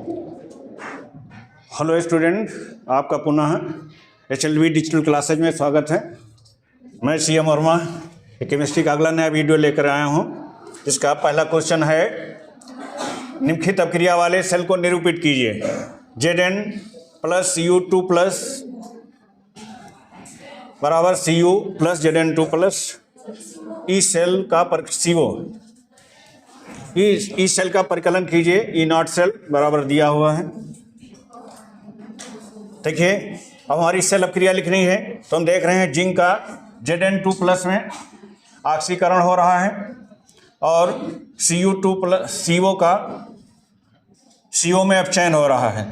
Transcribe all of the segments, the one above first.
Hello student, आपका पुनः HLV digital classes में स्वागत है। मैं CM वर्मा केमिस्ट्री का अगला नया वीडियो लेकर आया हूं। इसका पहला क्वेश्चन है, निम्नलिखित अपक्रिया वाले सेल को निरूपित कीजिए। Zn प्लस Cu2 प्लस बराबर Cu plus Zn2 plus E cell का ई सेल का परिकलन कीजिए। E0 सेल बराबर दिया हुआ है। देखिए, अब हमारी सेल अपक्रिया लिखनी है तो हम देख रहे हैं जिंक का Zn2 प्लस में ऑक्सीकरण हो रहा है और Cu2 प्लस CO का CO में अपचयन हो रहा है।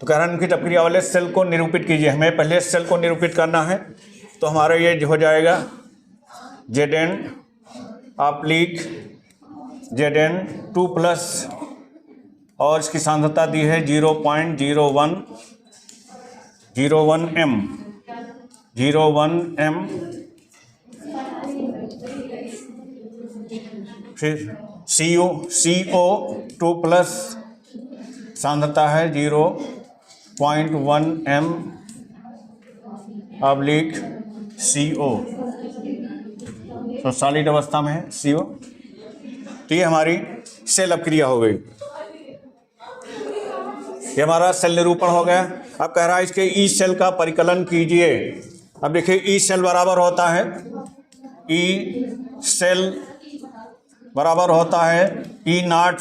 तो कह रहा है निम्नलिखित अपक्रिया वाले सेल को निरूपित कीजिए। हमें पहले सेल को निरूपित करना है तो हमारा ये हो जाएगा Zn ऑब्लिक Zn2 प्लस और इसकी सांद्रता दी है 0.01 m फिर CO2 प्लस सांद्रता है 0.1 m ऑब्लिक CO, तो सॉलिड अवस्था में है CO। तो ये हमारी सेल अपक्रिया हो गई। ये हमारा सेल निरूपण हो गया। अब कह रहा है इसके ई सेल का परिकलन कीजिए। अब देखिए, ई सेल बराबर होता है E0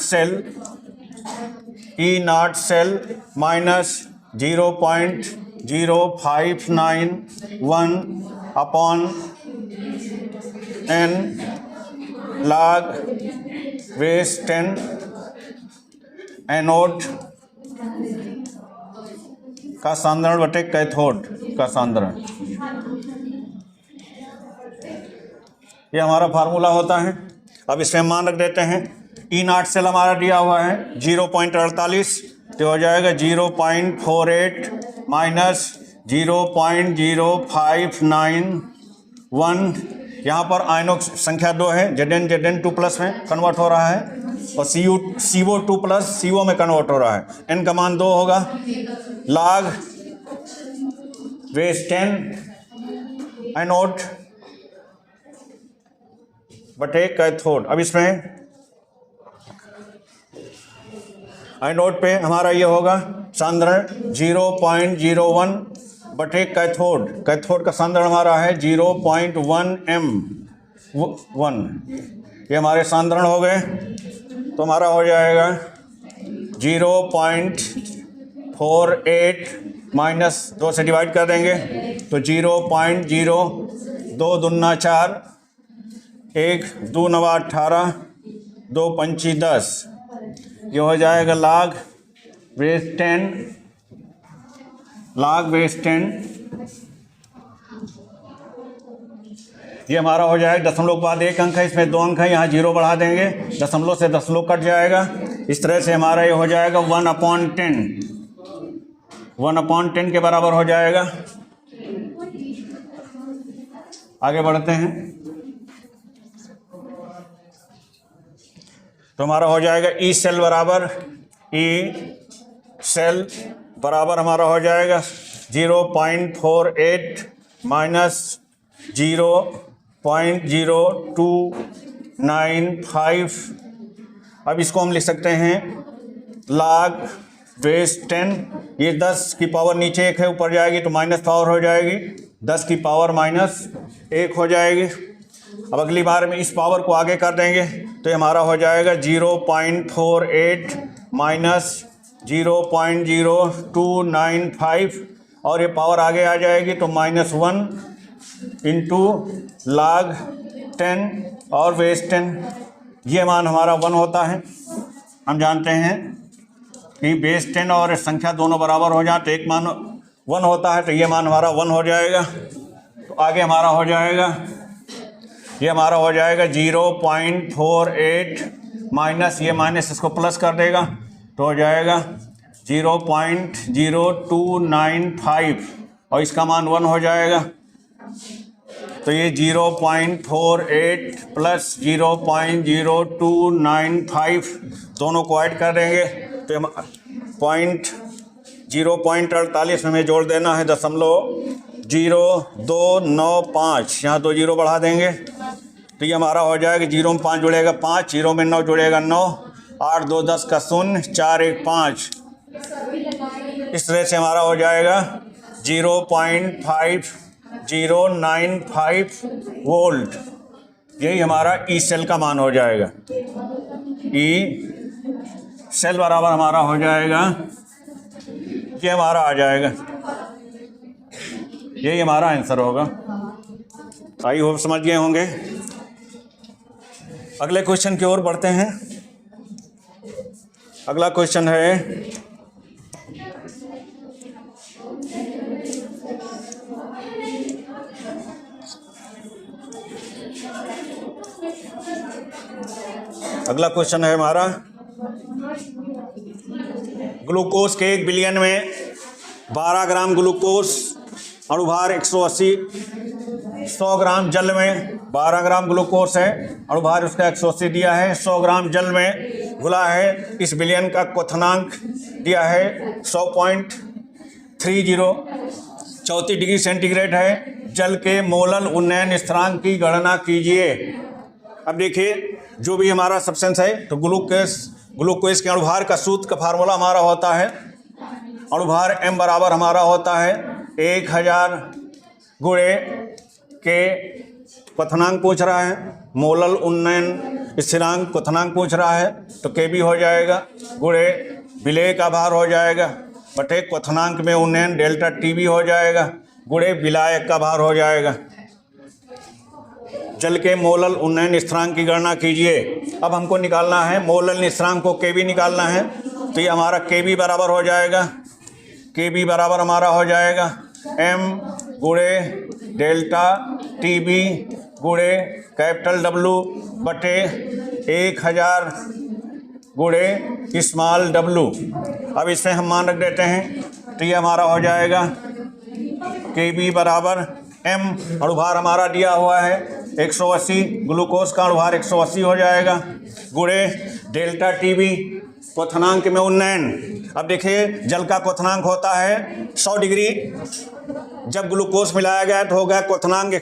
cell minus 0.0591 upon n log base 10 anode का सांद्रण बटे कैथोड का सांद्रण। ये हमारा फार्मूला होता है। अब इसमें मान रख देते हैं। E0 सेल हमारा दिया हुआ है 0.48, तो हो जाएगा 0.48 माइनस 0.0591। यहाँ पर आयनों संख्या 2 है। Zn2 प्लस में कन्वर्ट हो रहा है और CO2 प्लस CO में कन्वर्ट हो रहा है। n का मान 2 होगा। log base 10 एनोड बटे कैथोड। अब इसमें एनोड पे हमारा ये होगा सांद्रण 0.01 बटे कैथोड का सांद्रण हमारा है 0.1 m 1। ये हमारे सांद्रण हो गए। तो हमारा हो जाएगा 0.48 माइनस 2 से डिवाइड कर देंगे तो 0.0, 2 दूना 4, 1 2 नवा 18, 2 पंची 10। ये हो जाएगा log base 10। ये हमारा हो जाएगा दशमलव के बाद 1 अंक है, इसमें 2 अंक है, यहाँ 0 बढ़ा देंगे, दशमलव से दशमलव कट जाएगा। इस तरह से हमारा ये हो जाएगा 1/10 के बराबर हो जाएगा। आगे बढ़ते हैं तो हमारा हो जाएगा ई सेल बराबर हमारा हो जाएगा 0.48 माइनस 0.0295। अब इसको हम लिख सकते हैं log base 10। ये 10 की पावर नीचे 1 है, ऊपर जाएगी तो माइनस पावर हो जाएगी, 10 की पावर माइनस 1 हो जाएगी। अब अगली बार में इस पावर को आगे कर देंगे तो ये हमारा हो जाएगा 0.48 माइनस 0.0295 और ये पावर आगे आ जाएगी तो -1 इंटू log 10 और बेस 10। ये मान हमारा 1 होता है। हम जानते हैं कि बेस 10 और संख्या दोनों बराबर हो जाए तो एक मान 1 होता है, तो ये मान हमारा 1 हो जाएगा। तो आगे हमारा हो जाएगा, ये हमारा हो जाएगा 0.48 माइनस ये माइनस इसको प्लस कर देगा तो हो जाएगा 0.0295 और इसका मान 1 हो जाएगा। तो ये 0.48 प्लस 0.0295 दोनों को ऐड कर देंगे तो हम 0.48 में हमें जोड़ देना है 0.0295, यहाँ 2 जीरो बढ़ा देंगे तो ये हमारा हो जाएगा। 0 में 5 जुड़ेगा 5, 0 में 9 जुड़ेगा 9, 8 2 10 का 0, 4 1 5। इस तरह से हमारा हो जाएगा 0.5095 वोल्ट। यही हमारा ई सेल का मान हो जाएगा। ई सेल बराबर हमारा हो जाएगा, ये हमारा आ जाएगा, यही हमारा आंसर होगा। आई होप समझ गए होंगे। अगले क्वेश्चन की ओर बढ़ते हैं। अगला क्वेश्चन है हमारा ग्लूकोज के 1 बिलियन में 12 ग्राम ग्लूकोज अणुभार 180, 100 ग्राम जल में 12 ग्राम ग्लूकोज है, अणुभार उसका 180 दिया है, 100 ग्राम जल में घुला है। इस बिलियन का क्वथनांक दिया है 100.30, 34 डिग्री सेंटीग्रेड है। जल के मोलल उन्नयन स्थिरांक की गणना कीजिए। अब देखिए, जो भी हमारा सब्सटेंस है तो ग्लूकोज के अणुभार का सूत्र का फार्मूला हमारा होता है, अणुभार m बराबर हमारा होता है 1000 गुणे के क्वथनांक पूछ रहा है, मोलल उन्नयन स्थिरांक क्वथनांक पूछ रहा है तो Kb हो जाएगा, गुणे विलेय का भार हो जाएगा, बटे क्वथनांक में उन्नयन डेल्टा Tb हो जाएगा, गुणे विलायक का भार हो जाएगा। जल के मोलल उन्नयन स्थिरांक की गणना कीजिए। अब हमको निकालना है मोलल स्थिरांक को Kb निकालना है, तो ये हमारा Kb बराबर हो जाएगा, Kb बराबर हमारा हो जाएगा m गुणे डेल्टा Tb गुणे कैपिटल W बटे 1000 गुणे स्मॉल w। अब इसमें हम मान रख देते हैं तो ये हमारा हो जाएगा Kb बराबर m, अणुभार हमारा दिया हुआ है 180, ग्लूकोज का अणुभार 180 हो जाएगा, गुणे डेल्टा Tb क्वथनांक में उन्नयन। अब देखिए, जल का क्वथनांक होता है 100 डिग्री, जब ग्लूकोज मिलाया गया तो हो गया क्वथनांक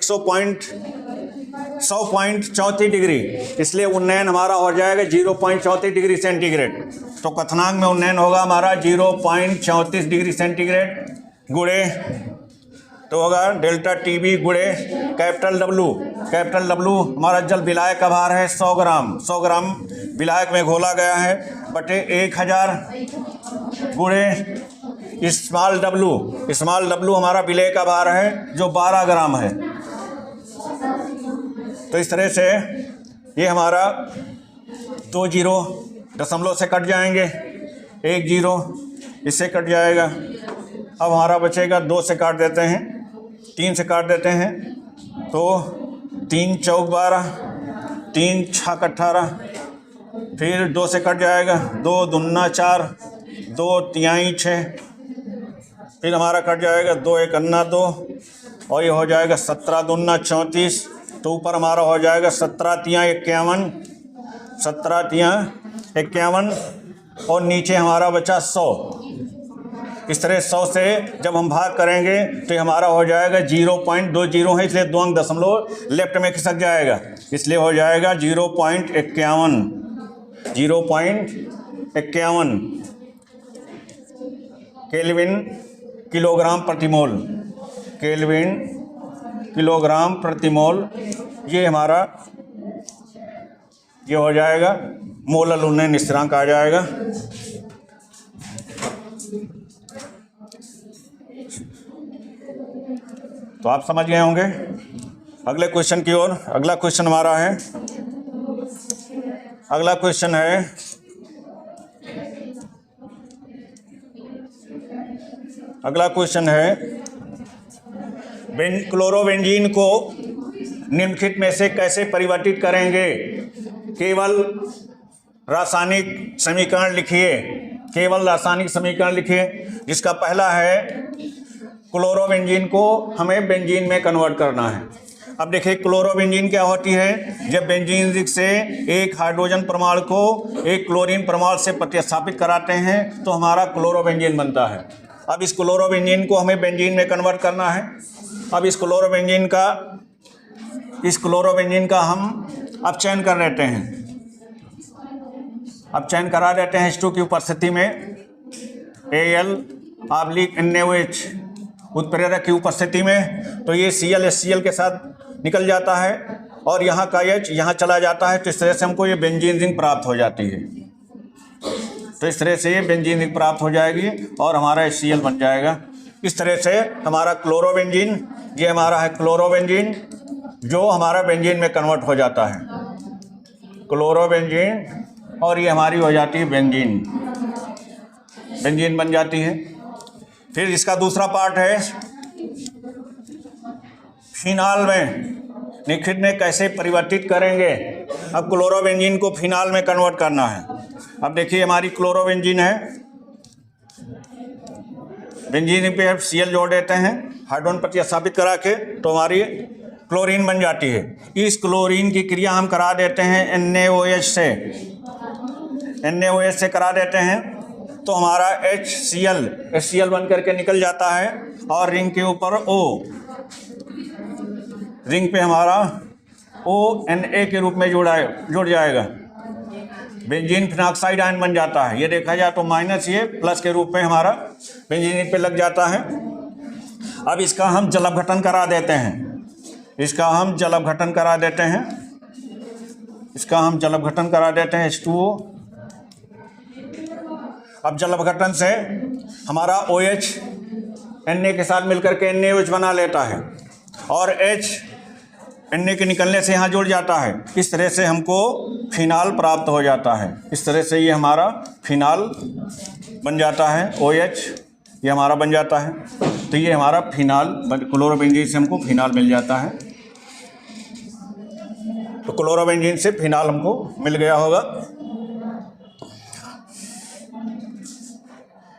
100.34 डिग्री, इसलिए उन्नयन हमारा हो जाएगा 0.34 डिग्री सेंटीग्रेड। तो क्वथनांक में उन्नयन होगा हमारा 0.34 डिग्री सेंटीग्रेड, गुणे तो होगा डेल्टा Tb गुणे कैपिटल W। कैपिटल W हमारा जल विलायक का भार है 100 ग्राम, 100 ग्राम विलायक में घोला गया है, बटे 1000 गुणे स्मॉल W। स्मॉल W हमारा विलेय का भार है जो 12 ग्राम है। तो इस तरह से ये हमारा 2 जीरो दशमलव से कट जाएंगे, 1 जीरो इससे कट जाएगा। अब हमारा बचेगा 2 से काट देते हैं, 3 से काट देते हैं तो 3 चौक 12, 3 छक 18, फिर 2 से कट जाएगा, 2 दूना 4, 2 तिहाई 6, फिर हमारा कट जाएगा 2 एक अन्ना 2, और ये हो जाएगा 17 दूना 34। तो ऊपर हमारा हो जाएगा 17 तिहां 51, 17 तिहां 51, और नीचे हमारा बचा 100। इस तरह 100 से जब हम भाग करेंगे तो ये हमारा हो जाएगा 0.20 है, इसलिए 2 अंक दशमलव लेफ्ट में खिसक जाएगा, इसलिए हो जाएगा 0.51 केल्विन किलोग्राम प्रति मोल, केल्विन किलोग्राम प्रति मोल। ये हमारा ये हो जाएगा मोलल उन्नयन स्थिरांक आ जाएगा। तो आप समझ गए होंगे। अगले क्वेश्चन की ओर, अगला क्वेश्चन हमारा है, अगला क्वेश्चन है क्लोरोबेंजीन को निम्नलिखित में से कैसे परिवर्तित करेंगे। केवल रासायनिक समीकरण लिखिए, केवल रासायनिक समीकरण लिखिए। जिसका पहला है क्लोरोबेंजीन को हमें बेंजीन में कन्वर्ट करना है। अब देखिए क्लोरोबेंजीन क्या होती है। जब बेंजीन रिंग से एक हाइड्रोजन परमाणु को एक क्लोरीन परमाणु से प्रतिस्थापित कराते हैं तो हमारा क्लोरोबेंजीन बनता है। अब इस क्लोरोबेंजीन को हमें बेंजीन में कन्वर्ट करना है। अब इस क्लोरोबेंजीन का हम अब चयन कर लेते हैं। अब चयन करा देते हैं H2 की उपस्थिति में Al/NaOH उत्प्रेरक की उपस्थिति में, तो ये Cl HCl के साथ निकल जाता है और यहाँ का H यहाँ चला जाता है। तो इस तरह से हमको ये बेंजीन रिंग प्राप्त हो जाती है। तो इस तरह से ये बेंजीन रिंग प्राप्त हो जाएगी और हमारा HCl बन जाएगा। इस तरह से हमारा क्लोरोबेंजीन, ये हमारा है क्लोरोबेंजीन जो हमारा बेंजीन में कन्वर्ट हो जाता है, क्लोरोबेंजीन, और ये हमारी हो जाती है बेंजीन बन जाती है। फिर इसका दूसरा पार्ट है फिनाल में निखिल में कैसे परिवर्तित करेंगे। अब क्लोरोबेंजीन को फिनाल में कन्वर्ट करना है। अब देखिए हमारी क्लोरोबेंजीन है, बेंजीन पे अब Cl जोड़ देते हैं हाइड्रोजन प्रतिस्थापित करा के, तो हमारी क्लोरीन बन जाती है। इस क्लोरीन की क्रिया हम करा देते हैं NaOH से करा देते हैं, तो हमारा HCl बन करके निकल जाता है और रिंग के ऊपर O, रिंग पे हमारा ONa के रूप में जुड़ जाएगा। बेंजीन फिनॉक्साइड आयन बन जाता है। ये देखा जाए तो माइनस ये प्लस के रूप में हमारा बेंजीन पे लग जाता है। अब इसका हम जल अपघटन करा देते हैं। H2O। अब जल अपघटन से हमारा OH Na के साथ मिलकर के NaOH बना लेता है और H Na के निकलने से यहाँ जुड़ जाता है। इस तरह से हमको फिनाल प्राप्त हो जाता है। इस तरह से ये हमारा फिनाल बन जाता है। OH ये हमारा बन जाता है। तो ये हमारा फिनाल, क्लोरोबेंजीन से हमको फिनाल मिल जाता है। तो क्लोरोबेंजीन से फिनाल हमको मिल गया होगा।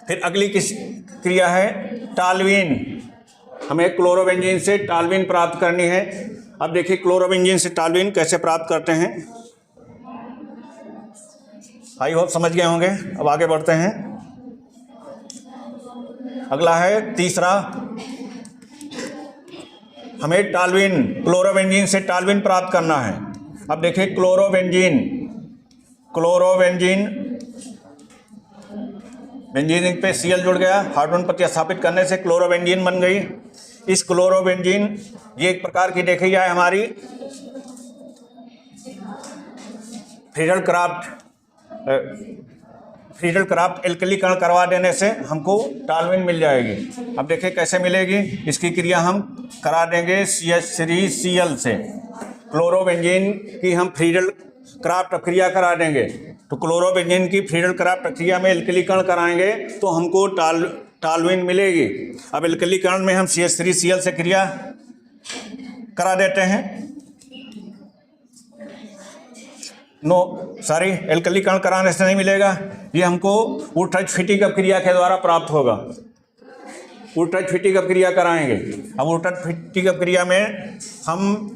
फिर अगली क्रिया है टालवीन। हमें क्लोरोबेंजीन से टालवीन प्राप्त करनी है। अब देखिए क्लोरोबेंजीन से टालवीन कैसे प्राप्त करते हैं। आई होप समझ गए होंगे। अब आगे बढ़ते हैं। अगला है तीसरा, हमें टालवीन, क्लोरोबेंजीन से टालवीन प्राप्त करना है। अब देखिए क्लोरोबेंजीन बेंजीन पे Cl जुड़ गया, हाइड्रोजन प्रतिस्थापित करने से क्लोरोबेंजीन बन गई। इस क्लोरोबेंजीन ये एक प्रकार की देखी जाए हमारी फ्रीडल क्राफ्ट एल्कलीकरण करवा देने से हमको टालवीन मिल जाएगी। अब देखिए कैसे मिलेगी। इसकी क्रिया हम करा देंगे CH3Cl से। क्लोरोबेंजीन की हम फ्रीडल क्राफ्ट क्रिया करा देंगे, तो क्लोरोबेंजीन की फ्रीडल क्राफ्ट क्रिया में एल्कलीकरण कराएंगे तो हमको टालवीन मिलेगी। अब एल्कलीकरण में हम CH3Cl से क्रिया करा देते हैं। एल्कलीकरण कराने से नहीं मिलेगा, ये हमको ऊर्टज-फिटिक क्रिया के द्वारा प्राप्त होगा। ऊर्टज-फिटिक क्रिया कराएंगे। अब ऊर्टज-फिटिक क्रिया में हम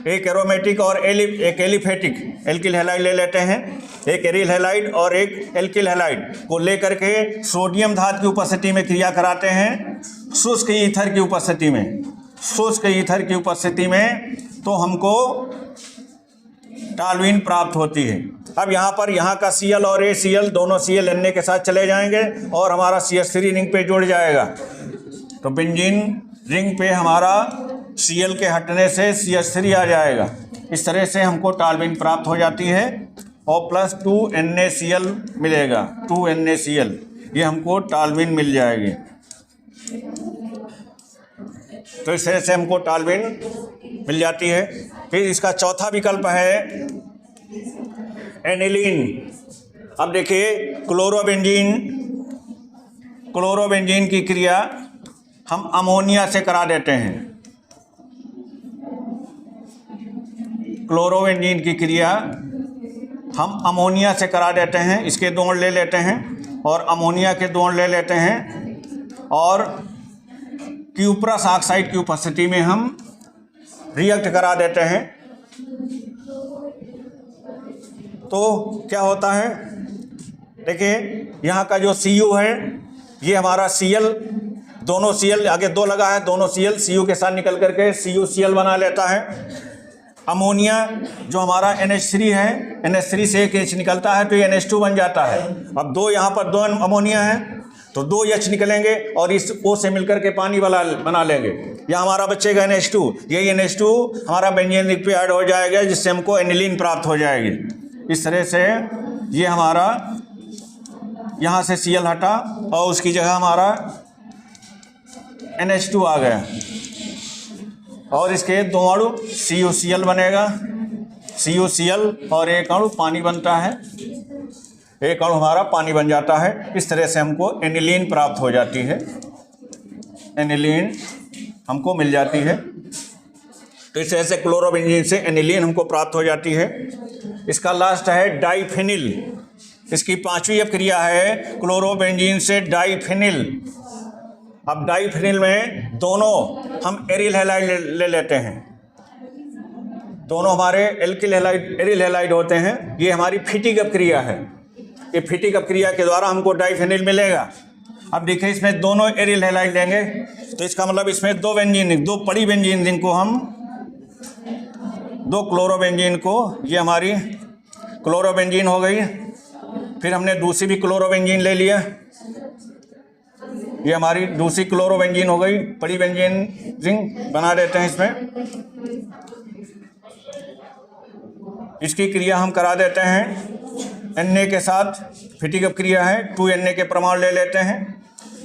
एक एरोमेटिक और एक एलिफेटिक एल्किल हैलाइड ले लेते हैं। एक एरिल हैलाइड और एक एल्किल हैलाइड को लेकर के सोडियम धातु की उपस्थिति में क्रिया कराते हैं शुष्क ईथर की उपस्थिति में, तो हमको टालवीन प्राप्त होती है। अब यहाँ का Cl और ACl दोनों Cl Na के साथ चले जाएंगे और हमारा CH3 रिंग पे जुड़ जाएगा। तो बेंजीन रिंग पे हमारा Cl के हटने से CH3 आ जाएगा। इस तरह से हमको टालवीन प्राप्त हो जाती है और प्लस 2 NaCl मिलेगा। 2 NaCl ये हमको टालवीन मिल जाएगी। तो इस तरह से हमको टालवीन मिल जाती है। फिर इसका चौथा विकल्प है एनिलीन। अब देखिए क्लोरोबेंजीन की क्रिया हम अमोनिया से करा देते हैं। क्लोरोबेंजीन की क्रिया हम अमोनिया से करा देते हैं। इसके दोण ले लेते हैं और अमोनिया के दोण ले लेते हैं और क्यूप्रस ऑक्साइड की उपस्थिति में हम रिएक्ट करा देते हैं। तो क्या होता है, देखिए यहाँ का जो Cu है ये हमारा Cl, दोनों Cl आगे 2 लगा है, दोनों Cl Cu के साथ निकल करके CuCl बना लेता है। अमोनिया जो हमारा NH3 है, NH3 से एक H निकलता है तो ये NH2 बन जाता है। अब 2 यहाँ पर 2 अमोनिया है तो 2 H निकलेंगे और इस O से मिलकर के पानी वाला बना लेंगे। यह हमारा बचेगा NH2, यही NH2 हमारा बेंजीन रिंग पे ऐड हो जाएगा जिससे हमको एनिलीन प्राप्त हो जाएगी। इस तरह से ये हमारा यहाँ से Cl हटा और उसकी जगह हमारा NH2 आ गया और इसके 2 अणु CuCl बनेगा, CuCl और एक अणु पानी बनता है, एक अणु हमारा पानी बन जाता है। इस तरह से हमको एनिलीन प्राप्त हो जाती है, एनिलीन हमको मिल जाती है। तो इस तरह से क्लोरोबेंजीन से एनिलीन हमको प्राप्त हो जाती है। इसका लास्ट है डाइफिनिल, इसकी 5वीं अपक्रिया है क्लोरोबेंजीन से डाइफिनिल। अब डाइफिनिल में दोनों हम एरिल हैलाइड ले लेते हैं, दोनों हमारे एल्किल हैलाइड एरिल हैलाइड होते हैं। ये हमारी फिटिक अपक्रिया है, ये फिटिक अपक्रिया के द्वारा हमको डाइफिनिल मिलेगा। अब देखिए इसमें दोनों एरिल हैलाइड लेंगे तो इसका मतलब इसमें 2 बेंजीन रिंग, 2 बड़ी बेंजीन रिंग को हम 2 क्लोरोबेंजीन को, ये हमारी क्लोरोबेंजीन हो गई। फिर हमने दूसरी भी क्लोरोबेंजीन ले लिया, ये हमारी दूसरी क्लोरोबेंजीन हो गई, बड़ी बेंजीन रिंग बना देते हैं इसमें। इसकी क्रिया हम करा देते हैं Na के साथ, फिटिक अपक्रिया है, 2Na के प्रमाण ले लेते हैं,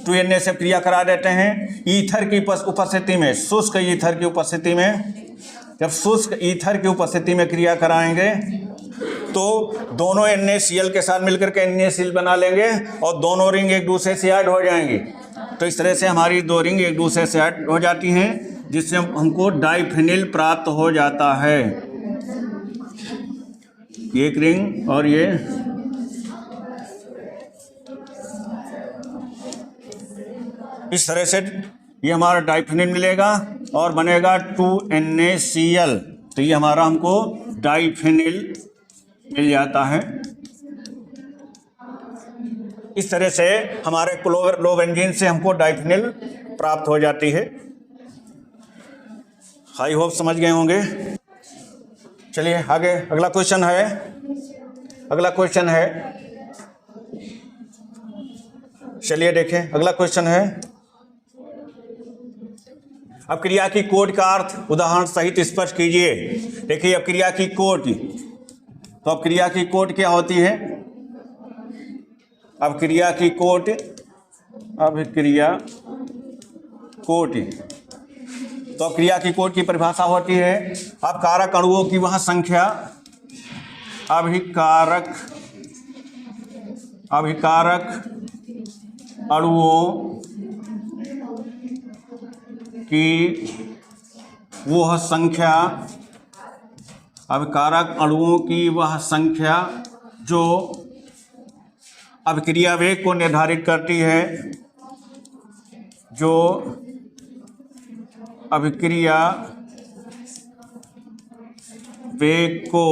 2Na से क्रिया करा देते हैं ईथर की उपस्थिति में, शुष्क ईथर की उपस्थिति में। जब शुष्क ईथर की उपस्थिति में क्रिया कराएंगे तो दोनों NaCl के साथ मिलकर के NaCl बना लेंगे और दोनों रिंग एक दूसरे से ऐड हो जाएंगी। तो इस तरह से हमारी 2 रिंग एक दूसरे से ऐड हो जाती हैं जिससे हमको डाइफिनिल प्राप्त हो जाता है। एक रिंग और ये इस तरह से ये हमारा डाइफिनिल मिलेगा और बनेगा 2NaCl। तो ये हमारा हमको डाइफिनिल मिल जाता है। इस तरह से हमारे क्लोरोबेंजीन से हमको डाइफिनिल प्राप्त हो जाती है। आई होप समझ गए होंगे। चलिए आगे अगला क्वेश्चन है, अगला क्वेश्चन है, चलिए देखें अगला क्वेश्चन है। अब क्रिया की कोड का अर्थ उदाहरण सहित स्पष्ट कीजिए। देखिए अब क्रिया की कोड, तो अब क्रिया की कोड क्या होती है? अब क्रिया की कोड, अब क्रिया कोड, तो क्रिया की कोड की परिभाषा होती है अपकारक अणुओं की वह संख्या, अभिकारक अणुओं की वह संख्या, अभिकारक अणुओं की वह संख्या जो अभिक्रिया वेग को निर्धारित करती है, जो अभिक्रिया वेग को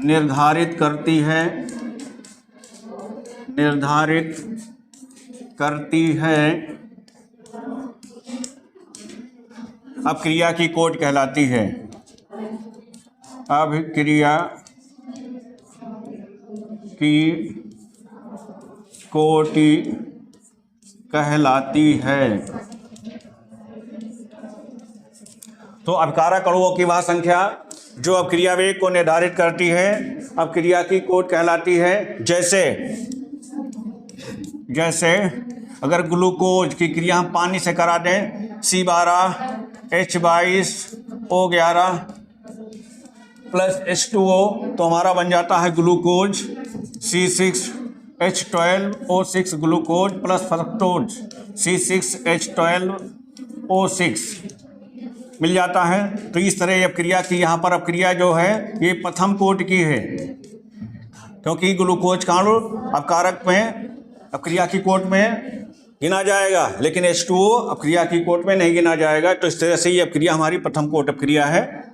निर्धारित करती है, अभिक्रिया की कोड कहलाती है। अभिक्रिया की कोटि कहलाती है। तो अभिकारक अणुओं की वह संख्या जो अभिक्रिया वेग को निर्धारित करती है, अभिक्रिया की कोट कहलाती है। जैसे अगर ग्लूकोज की क्रिया हम पानी से करा दें, C12 H22 O11 plus H2O, तो हमारा बन जाता है glucose, C6 H12 O6 glucose plus fructose C6 H12 O6 मिल जाता है। तो इस तरह अपक्रिया की यहाँ पर अपक्रिया जो है ये प्रथम कोट की है, क्योंकि ग्लूकोज का अणु अपकारक में अपक्रिया की कोट में गिना जाएगा, लेकिन H2O अपक्रिया की कोट में नहीं गिना जाएगा। तो इस तरह से ये अपक्रिया हमारी प्रथम कोट अपक्रिया है।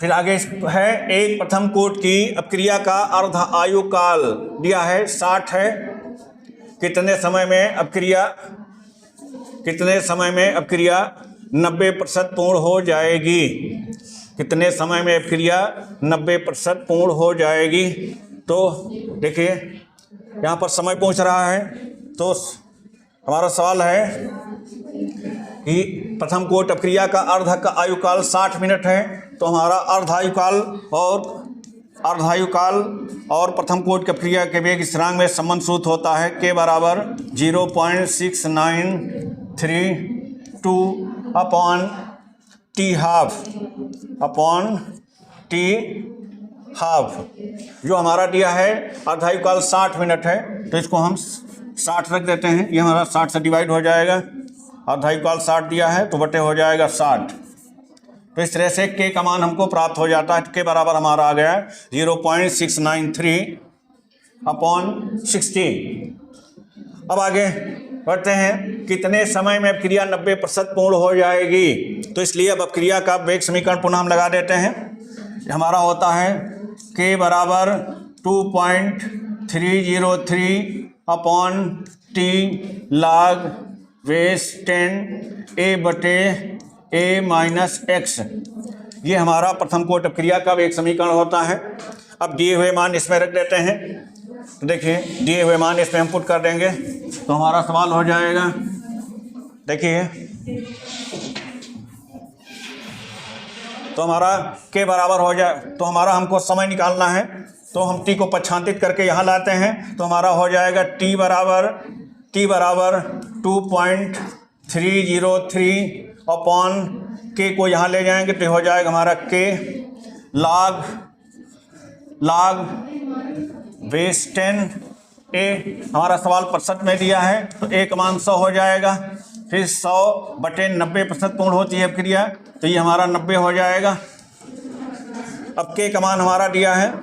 फिर आगे है एक प्रथम कोट की अपक्रिया का अर्ध आयु काल दिया है 60 है। कितने समय में अपक्रिया 90% पूर्ण हो जाएगी? कितने समय में अपक्रिया 90% पूर्ण हो जाएगी? तो देखिए यहाँ पर समय पूछ रहा है, तो हमारा सवाल है कि प्रथम कोट अपक्रिया का अर्ध का आयुकाल 60 मिनट है। तो हमारा अर्धायुकाल और प्रथम कोट की अपक्रिया के वेग स्थिरांक में संबंध सूत्र होता है K बराबर 0.6932 अपॉन T हाफ जो हमारा दिया है। अर्धायुकाल 60 मिनट है, तो इसको हम 60 रख देते हैं। ये हमारा 60 से डिवाइड हो जाएगा। अर्धायुकाल 60 दिया है तो बटे हो जाएगा 60। तो इस तरह से K का मान हमको प्राप्त हो जाता है। K बराबर हमारा आ गया 0.693 अपॉन 60। अब आगे बढ़ते हैं, कितने समय में अपक्रिया 90% पूर्ण हो जाएगी? तो इसलिए अब अपक्रिया का वेग समीकरण पुनः हम लगा देते हैं। हमारा होता है K बराबर 2.303 upon T log base 10 A बटे A माइनस x। ये हमारा प्रथम कोट अपक्रिया का एक समीकरण होता है। अब दिए हुए मान इसमें रख देते हैं। तो देखिए दिए हुए मान इसमें हम पुट कर देंगे तो हमारा सवाल हो जाएगा। देखिए तो हमारा K बराबर हो जाए, तो हमारा हमको समय निकालना है, तो हम T को पक्षांतित करके यहाँ लाते हैं। तो हमारा हो जाएगा T बराबर 2.303 अपॉन K को यहाँ ले जाएंगे तो हो जाएगा हमारा K log बेस 10 A। हमारा सवाल प्रतिशत में दिया है तो A का मान 100 हो जाएगा। फिर 100 बटे 90% पूर्ण होती है अपक्रिया, तो ये हमारा 90 हो जाएगा। अब K का मान हमारा दिया है,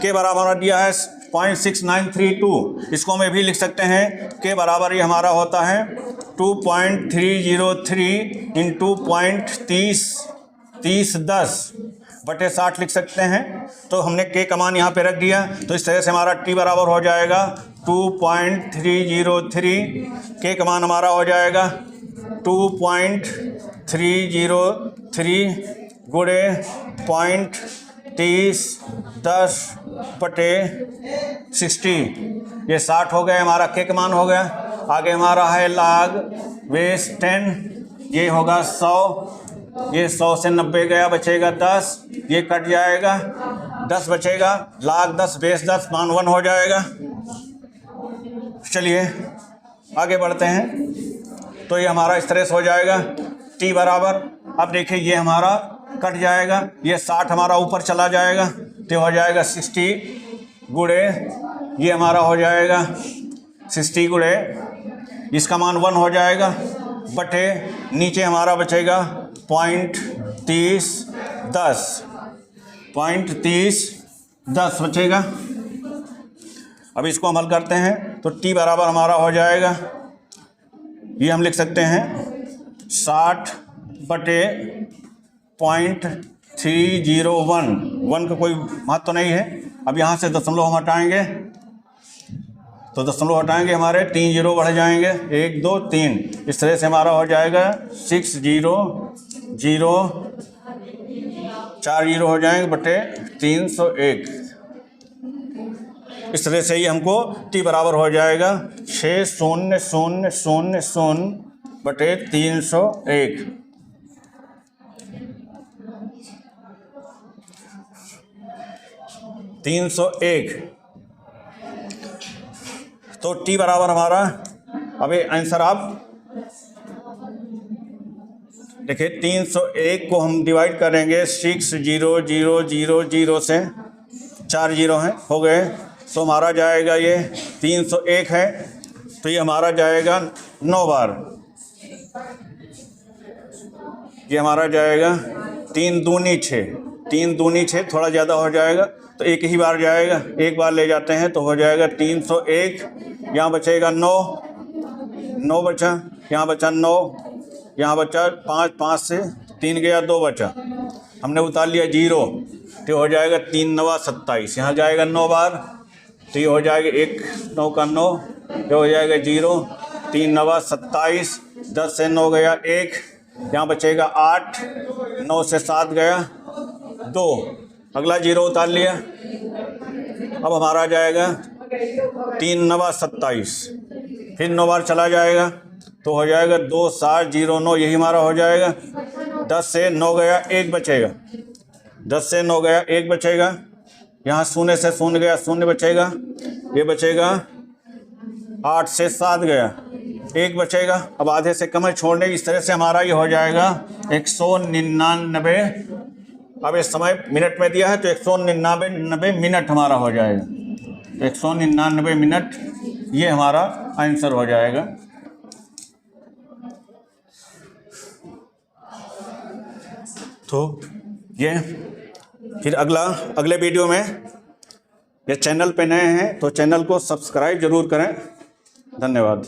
K बराबर दिया है 0.6932। इसको हम भी लिख सकते हैं। K बराबर ये हमारा होता है 2.303 इंटू 3010 बटे 60 लिख सकते हैं। तो हमने K का मान यहाँ पे रख दिया, तो इस तरह से हमारा T बराबर हो जाएगा 2.303। K का मान हमारा हो जाएगा 2.303 गुणे 0.3010 बटे 60। ये 60 हो गया, हमारा K का मान हो गया। आगे हमारा है log बेस 10, ये होगा 100। ये 100 से 90 गया, बचेगा 10, ये कट जाएगा, 10 बचेगा। log 10 बेस 10 मान 1 हो जाएगा। चलिए आगे बढ़ते हैं। तो ये हमारा इस तरह से हो जाएगा T बराबर, अब देखिए ये हमारा कट जाएगा, ये 60 हमारा ऊपर चला जाएगा तो हो जाएगा 60 गुणे, ये हमारा हो जाएगा 60 गुणे, इसका मान 1 हो जाएगा बटे नीचे हमारा बचेगा 0.3010 बचेगा। अब इसको हम हल करते हैं तो T बराबर हमारा हो जाएगा, ये हम लिख सकते हैं 60 बटे 0.301। 1 का कोई महत्व तो नहीं है। अब यहाँ से दशमलव हम हटाएंगे तो दशमलव हटाएंगे, हमारे 3 जीरो बढ़ जाएंगे, 1 2 3। इस तरह से हमारा हो जाएगा 6 0 0, 4 जीरो हो जाएंगे बटे 301। इस तरह से ही हमको T बराबर हो जाएगा 6000 बटे 301। तो T बराबर हमारा, अभी आंसर आप देखिए 301 को हम डिवाइड करेंगे 6000 से, 4 जीरो हैं हो गए, तो हमारा जाएगा ये 301 है, तो ये हमारा जाएगा 9 बार। ये हमारा जाएगा 3 दूनी 6, 3 दूनी 6, थोड़ा ज़्यादा हो जाएगा तो एक ही बार जाएगा, एक बार ले जाते हैं तो हो जाएगा 301 यहाँ बचेगा 9, 9 बचा, यहाँ बचा 9, यहाँ बचा 5, 5 से 3 गया, 2 बचा, हमने उतार लिया 0, तो हो जाएगा 3 9 27, यहाँ जाएगा 9 बार, तो ये हो जाएगा 1 9 का 9, ये हो जाएगा 0, 3 9 27, 10 से 9 गया 1, यहाँ बचेगा 8, 9 से 7 गया 2, अगला 0 उतार लिया। अब हमारा जाएगा 3 9 27, फिर 9 बार चला जाएगा, तो हो जाएगा 2 7 0 9, यही हमारा हो जाएगा। 10 से 9 गया 1 बचेगा, 10 से 9 गया 1 बचेगा, यहाँ 0 से 0 गया 0 बचेगा, ये बचेगा। 8 से 7 गया 1 बचेगा, अब आधे से कम है छोड़ने, इस तरह से हमारा ये हो जाएगा 199। अब इस समय मिनट में दिया है तो 199 मिनट हमारा हो जाएगा, 199 मिनट ये हमारा आंसर हो जाएगा। तो ये फिर अगले वीडियो में, ये चैनल पे नए हैं तो चैनल को सब्सक्राइब जरूर करें। धन्यवाद।